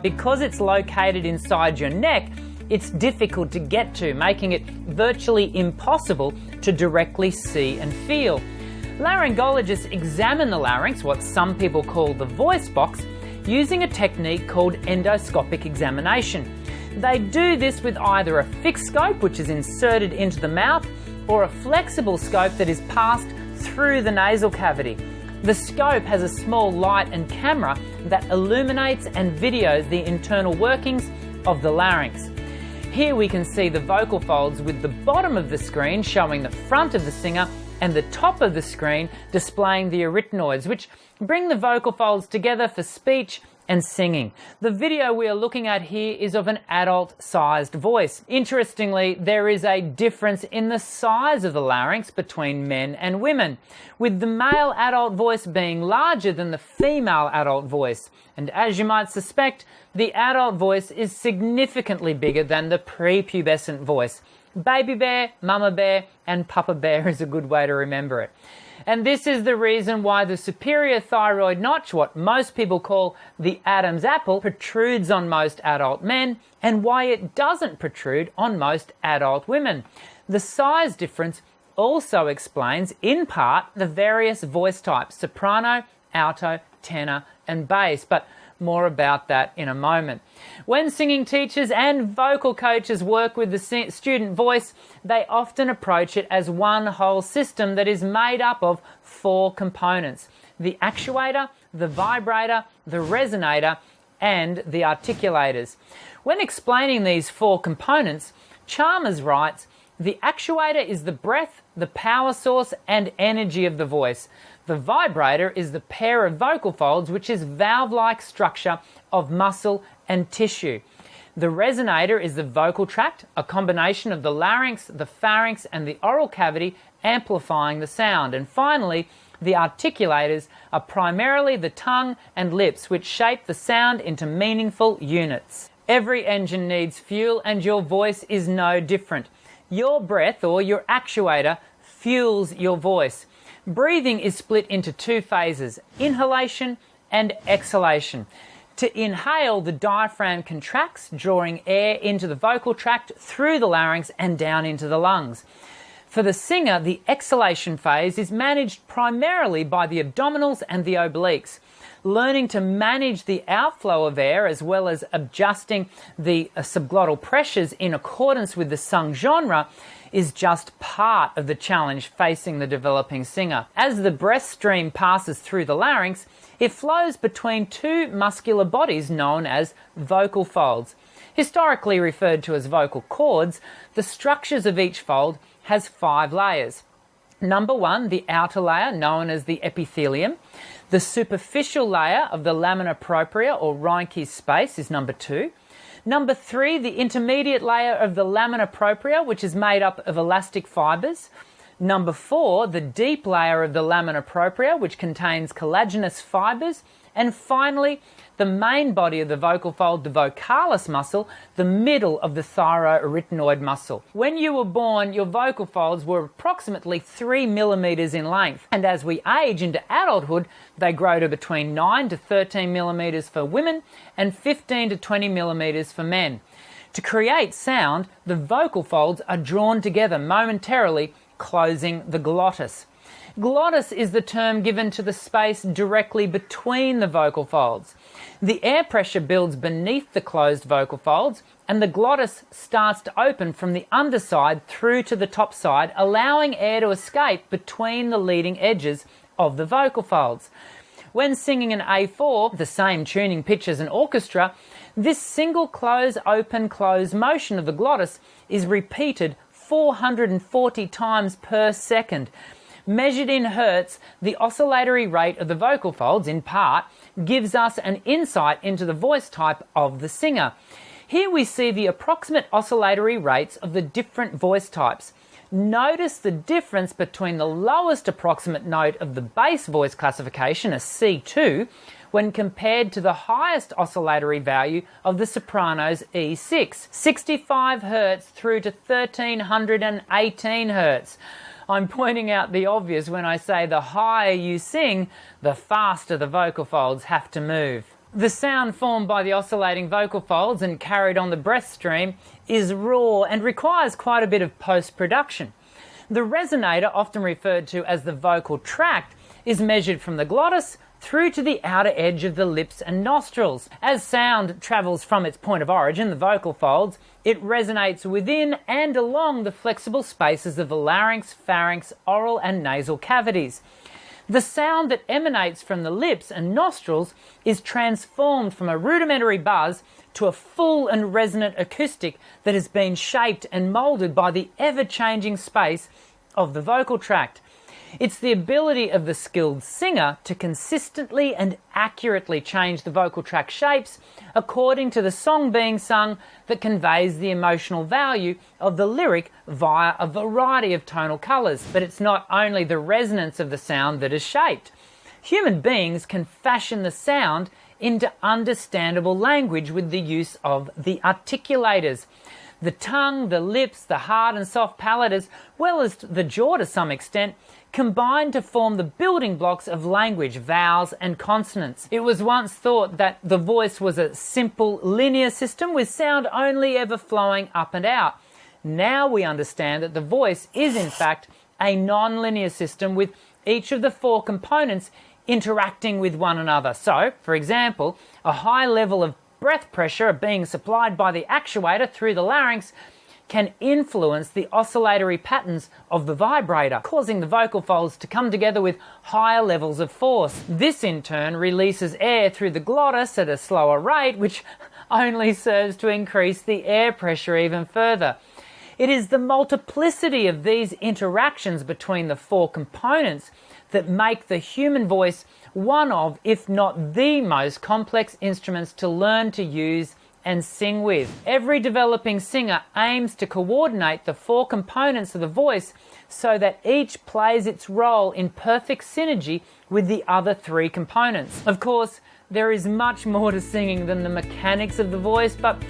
Because it's located inside your neck, it's difficult to get to, making it virtually impossible to directly see and feel. Laryngologists examine the larynx, what some people call the voice box, using a technique called endoscopic examination. They do this with either a fixed scope, which is inserted into the mouth, or a flexible scope that is passed through the nasal cavity. The scope has a small light and camera that illuminates and videos the internal workings of the larynx. Here we can see the vocal folds, with the bottom of the screen showing the front of the singer and the top of the screen displaying the arytenoids, which bring the vocal folds together for speech and singing. The video we are looking at here is of an adult-sized voice. Interestingly, there is a difference in the size of the larynx between men and women, with the male adult voice being larger than the female adult voice. And as you might suspect, the adult voice is significantly bigger than the prepubescent voice. Baby bear, mama bear, and papa bear is a good way to remember it. And this is the reason why the superior thyroid notch, what most people call the Adam's apple, protrudes on most adult men, and why it doesn't protrude on most adult women. The size difference also explains, in part, the various voice types: soprano, alto, tenor, and bass, but more about that in a moment. When singing teachers and vocal coaches work with the student voice, they often approach it as one whole system that is made up of 4 components: the actuator, the vibrator, the resonator, and the articulators. When explaining these 4 components, Chalmers writes, "The actuator is the breath, the power source, and energy of the voice. The vibrator is the pair of vocal folds, which is valve-like structure of muscle and tissue. The resonator is the vocal tract, a combination of the larynx, the pharynx, and the oral cavity, amplifying the sound. And finally, the articulators are primarily the tongue and lips, which shape the sound into meaningful units." Every engine needs fuel, and your voice is no different. Your breath, or your actuator, fuels your voice. Breathing is split into 2 phases: inhalation and exhalation. To inhale, the diaphragm contracts, drawing air into the vocal tract through the larynx and down into the lungs. For the singer, the exhalation phase is managed primarily by the abdominals and the obliques. Learning to manage the outflow of air, as well as adjusting the subglottal pressures in accordance with the sung genre, is just part of the challenge facing the developing singer. As the breath stream passes through the larynx, it flows between 2 muscular bodies known as vocal folds. Historically referred to as vocal cords, the structures of each fold has 5 layers. Number 1, the outer layer, known as the epithelium. The superficial layer of the lamina propria, or Reinke's space, is number 2. Number 3, the intermediate layer of the lamina propria, which is made up of elastic fibres. Number 4, the deep layer of the lamina propria, which contains collagenous fibres. And finally, the main body of the vocal fold, the vocalis muscle, the middle of the thyroarytenoid muscle. When you were born, your vocal folds were approximately 3 millimeters in length, and as we age into adulthood, they grow to between 9 to 13 millimeters for women and 15 to 20 millimeters for men. To create sound, the vocal folds are drawn together momentarily, closing the glottis. Glottis is the term given to the space directly between the vocal folds. The air pressure builds beneath the closed vocal folds, and the glottis starts to open from the underside through to the top side, allowing air to escape between the leading edges of the vocal folds. When singing an A4, the same tuning pitch as an orchestra, this single close, open, close motion of the glottis is repeated 440 times per second. Measured in hertz, the oscillatory rate of the vocal folds, in part, gives us an insight into the voice type of the singer. Here we see the approximate oscillatory rates of the different voice types. Notice the difference between the lowest approximate note of the bass voice classification, a C2, when compared to the highest oscillatory value of the soprano's E6, 65 Hz through to 1318 Hz. I'm pointing out the obvious when I say the higher you sing, the faster the vocal folds have to move. The sound formed by the oscillating vocal folds and carried on the breath stream is raw and requires quite a bit of post-production. The resonator, often referred to as the vocal tract, is measured from the glottis through to the outer edge of the lips and nostrils. As sound travels from its point of origin, the vocal folds, it resonates within and along the flexible spaces of the larynx, pharynx, oral and nasal cavities. The sound that emanates from the lips and nostrils is transformed from a rudimentary buzz to a full and resonant acoustic that has been shaped and moulded by the ever-changing space of the vocal tract. It's the ability of the skilled singer to consistently and accurately change the vocal tract shapes according to the song being sung that conveys the emotional value of the lyric via a variety of tonal colours. But it's not only the resonance of the sound that is shaped. Human beings can fashion the sound into understandable language with the use of the articulators. The tongue, the lips, the hard and soft palate, as well as the jaw to some extent, combine to form the building blocks of language, vowels and consonants. It was once thought that the voice was a simple linear system with sound only ever flowing up and out. Now we understand that the voice is in fact a non-linear system with each of the four components interacting with one another. So, for example, a high level of breath pressure being supplied by the actuator through the larynx can influence the oscillatory patterns of the vibrator, causing the vocal folds to come together with higher levels of force. This in turn releases air through the glottis at a slower rate, which only serves to increase the air pressure even further. It is the multiplicity of these interactions between the four components that make the human voice one of, if not the most complex instruments to learn to use and sing with. Every developing singer aims to coordinate the four components of the voice so that each plays its role in perfect synergy with the other three components. Of course, there is much more to singing than the mechanics of the voice, but